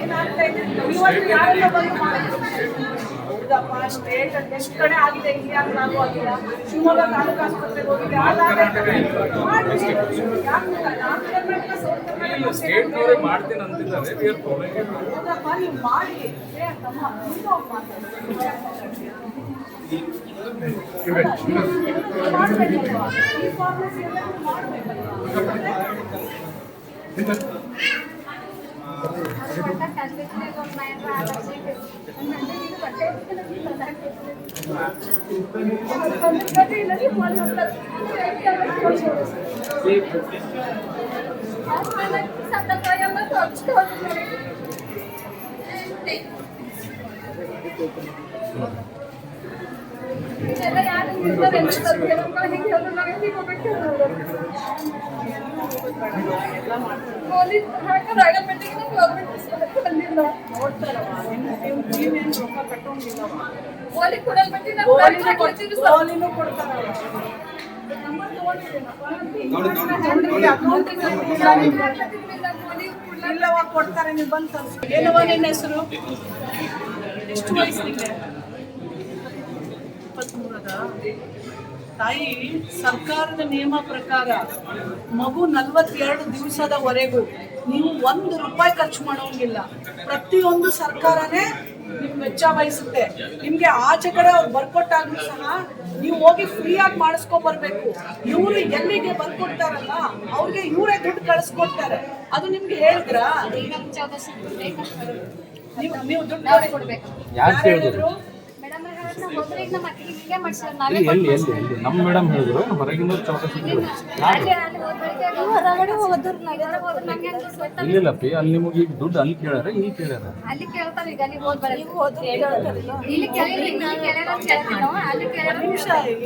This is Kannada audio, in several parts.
ಏನಾಗ್ತಾ ಇದೆ ಇವತ್ತು ಯಾರೆಲ್ಲ ಬಂದು ಹೌದಪ್ಪ ಸ್ಟೇಟ್ ಎಷ್ಟು ಕಡೆ ಆಗಿದೆ ಇಲ್ಲಿ ಯಾಕೆ ನಾವು ಆಗಿಲ್ಲ ಶಿವಮೊಗ್ಗ ತಾಲೂಕು ಆಸ್ಪತ್ರೆಗೆ ಹೋಗಿದೆ ಹೌದಪ್ಪ ನೀವು ಮಾಡಿ ಕೊಡ್ತಾರೆ ನೀವು ಬಂದು ಏನವ ನಿನ್ನ ಹೆಸರು ಎಷ್ಟು ವಯಸ್ಸಿಗೆ 23 ತಾಯಿ ಸರ್ಕಾರದ ನಿಯಮ ಪ್ರಕಾರ ಮಗು 42 ದಿವಸದವರೆಗೂ ನೀವು 1 ರೂಪಾಯಿ ಖರ್ಚು ಮಾಡೋಂಗಿಲ್ಲ. ಪ್ರತಿಯೊಂದು ಸರ್ಕಾರನೇ ನಿಮ್ ವೆಚ್ಚ ವಹಿಸುತ್ತೆ. ನಿಮ್ಗೆ ಆಚೆ ಕಡೆ ಅವ್ರು ಬರ್ಕೊಟ್ಟಾಗ್ಲೂ ಸಹ ನೀವು ಹೋಗಿ ಫ್ರೀ ಆಗಿ ಮಾಡಿಸ್ಕೊಂಡ್ ಬರ್ಬೇಕು. ಇವ್ರು ಎಲ್ಲಿಗೆ ಬರ್ಕೊಡ್ತಾರಲ್ಲ ಅವ್ರಿಗೆ ಇವರೇ ದುಡ್ಡು ಕಳಿಸ್ಕೊಡ್ತಾರೆ. ಅದು ನಿಮ್ಗೆ ಹೇಳಿದ್ರ ನೀವು ದುಡ್ಡು ಕೊಡ್ಬೇಕು. ನಮ್ಮ ಮೇಡಮ್ ಹೇಳಿದ್ರು ಹೊರಗಿನ ಇಲ್ಲಪ್ಪಿ ಅಲ್ಲಿ ನಿಮಗೆ ಈಗ ದುಡ್ಡು ಅಲ್ಲಿ ಕೇಳ್ಯಾರ ಇಲ್ಲಿ ಕೇಳ್ಯಾರ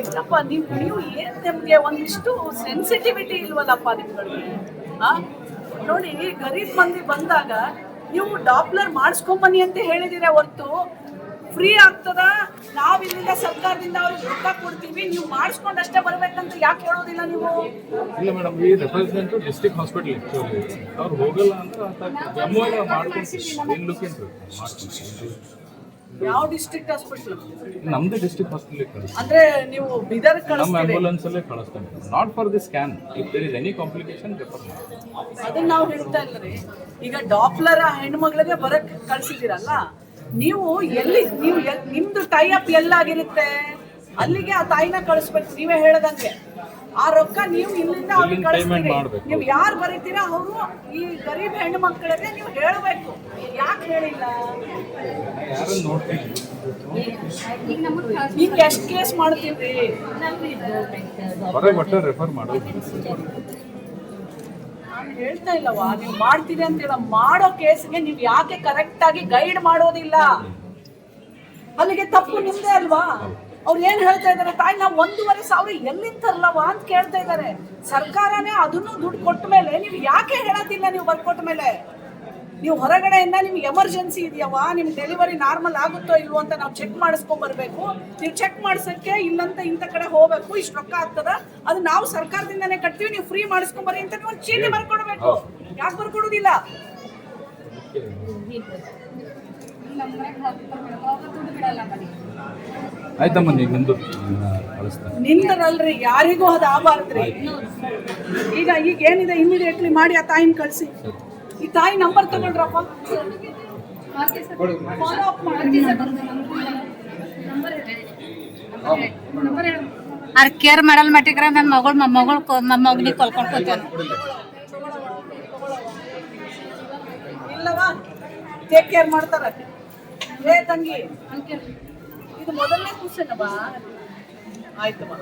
ಇಲ್ಲಪ್ಪ ನೀವು ಏನ್ ನಿಮ್ಗೆ ಒಂದಿಷ್ಟು ಸೆನ್ಸಿಟಿವಿಟಿ ಇಲ್ವಲ್ಲಪ್ಪ ನಿಮ್ಗಳಿಗೆ. ನೋಡಿ ಗರೀಬ್ ಮಂದಿ ಬಂದಾಗ ನೀವು ಡಾಪ್ಲರ್ ಮಾಡಿಸ್ಕೊಂಬನ್ನಿ ಅಂತ ಹೇಳಿದಿರ ಹೊರ್ತು ಫ್ರೀ ಆಗ್ತದ ನಾವ್ ಇಲ್ಲಿಂದ ಸರ್ಕಾರದಿಂದ ಅವ್ರಿಗೆ ರೊಕ್ಕ ಕೊಡ್ತೀವಿ ನೀವು ಮಾಡಿಸ್ಕೊಂಡು ಅಷ್ಟೇ ಬರ್ಬೇಕಂತ ಯಾಕೆ ಹೇಳೋದಿಲ್ಲ ನೀವು? ಇಲ್ಲ ಮೇಡಮ್ ಈ ರೆಪ್ರೆಸೆಂಟ್ ಡಿಸ್ಟ್ರಿಕ್ಟ್ ಹಾಸ್ಪಿಟಲ್ ಅವ್ರು ಹೋಗಲ್ಲ ಅಂದ್ರೆ ಯಾವ ಡಿಸ್ಟ್ರಿಕ್ಟ್ ಹಾಸ್ಪಿಟಲ್? ನಮ್ದು ಡಿಸ್ಟ್ರಿಕ್ಟ್ ಹಾಸ್ಪಿಟಲ್ ಅಂದ್ರೆ ನೀವು ಬೀದರ್ ನಮ್ಮ ಆಂಬುಲೆನ್ಸ್ ಅಲ್ಲೇ ಕಳಿಸ್ತಾರೆ. Not for the scan, if there is any complication refer ಮಾಡಿ. ಅದನ್ನ ನಾವು ಹೇಳ್ತಾ ಇಲ್ಲರಿ. ಈಗ ಡಾಪ್ಲರ್ ಹೆಣ್ಮಗಳಿಗೆ ಬರಕ್ ಕಳ್ಸಿದಿರಲ್ಲ, ನೀವು ಎಲ್ಲಿ ನೀವು ನಿಮ್ದು ಟೈ ಅಪ್ ಎಲ್ಲಾಗಿರುತ್ತೆ ಅಲ್ಲಿಗೆ ಆ ತಾಯಿನ ಕಳಿಸ್ಬೇಕು. ನೀವೇ ಹೇಳದಂಗೆ ಆ ರೊಕ್ಕ ನೀವು ಇಲ್ಲಿಂದ ಅವ್ರಿಗೆ ಕಳಿಸ್ತೀರಿ. ನೀವು ಯಾರು ಬರೀತೀರಾ ಅವರು ಈ ಗರೀಬ್ ಹೆಣ್ಣು ಮಕ್ಕಳಿಗೆ ನೀವು ಹೇಳಬೇಕು. ಯಾಕೆ ಹೇಳಿಲ್ಲ? ಈಗ ಎಷ್ಟು ಕೇಸ್ ಮಾಡ್ತೀವಿ? ನಾನು ಹೇಳ್ತಾ ಇಲ್ಲವಾ ನೀವು ಮಾಡ್ತೀರಿ ಅಂತ ಹೇಳ. ಮಾಡೋ ಕೇಸ್ಗೆ ನೀವು ಯಾಕೆ ಕರೆಕ್ಟ್ ಆಗಿ ಗೈಡ್ ಮಾಡೋದಿಲ್ಲ? ಅಲ್ಲಿಗೆ ತಪ್ಪು ನಿಮ್ದೇ ಅಲ್ವಾ? ಅವ್ರು ಏನ್ ಹೇಳ್ತಾ ಇದಾರೆ, ತಾಯಿ ನಾವು 1,500 ಎಲ್ಲಿಂದ ತರಲವಾ ಅಂತ ಕೇಳ್ತಾ ಇದಾರೆ. ಸರ್ಕಾರನೇ ಅದನ್ನು ದುಡ್ಡು ಕೊಟ್ಟ ಮೇಲೆ ನೀವು ಯಾಕೆ ಹೇಳೋದಿಲ್ಲ? ನೀವು ಬರ್ಕೊಟ್ಟ ಮೇಲೆ ನೀವು ಹೊರಗಡೆಯಿಂದ ನಿಮ್ಗೆ ಎಮರ್ಜೆನ್ಸಿ ಇದೆಯವಾ, ನಿಮ್ಗೆ ಡೆಲಿವರಿ ನಾರ್ಮಲ್ ಆಗುತ್ತೋ ಇಲ್ವೋ ಅಂತ ನಾವು ಚೆಕ್ ಮಾಡಿಸ್ಕೊಂಡ್ ಬರ್ಬೇಕು. ನೀವು ಚೆಕ್ ಮಾಡ್ಸಕ್ಕೆ ಇಲ್ಲಂತ ಇಂಥ ಕಡೆ ಹೋಗ್ಬೇಕು, ಇಷ್ಟು ರೊಕ್ಕ ಆಗ್ತದ, ಅದು ನಾವು ಸರ್ಕಾರದಿಂದಾನೇ ಕಟ್ತೀವಿ, ನೀವು ಫ್ರೀ ಮಾಡಿಸ್ಕೊಂಬರಿ ಅಂತ ನೀವು ಒಂದು ಚೀಟಿ ಬರ್ಕೊಡ್ಬೇಕು. ಯಾಕೆ ಬರ್ಕೊಡೋದಿಲ್ಲ? ಆಯ್ತಮ್ಮ ನಿಂದರಲ್ರಿ, ಯಾರಿಗೂ ಅದು ಆಗಬಾರ್ದ್ರಿ. ಈಗ ಏನಿದೆ ಇಮಿಡಿಯೇಟ್ಲಿ ಮಾಡಿ ಆ ತಾಯಿನ ಕಳಿಸಿ. ಈ ತಾಯಿ ನಂಬರ್ ತಗೊಳ್ರಪ್ಪ, ಫಾಲೋ ಅಪ್ ಮಾಡಿ. ಅವ್ರು ಕೇರ್ ಮಾಡಲ್ ಮಟ್ಟಿಗ್ರ ನನ್ನ ಮೊಮ್ಮಗನಿಗೆ ಕೊಲ್ಕೊಂಡ್ಕೊತೇನೆ. ಇಲ್ಲವಾ ಟೇಕ್ ಕೇರ್ ಮಾಡ್ತಾರೆ. ಏ ತಂಗಿ, ಇದು ಮೊದಲನೇ ಕೂಸೇನವಾ? ಆಯ್ತಮ್ಮ.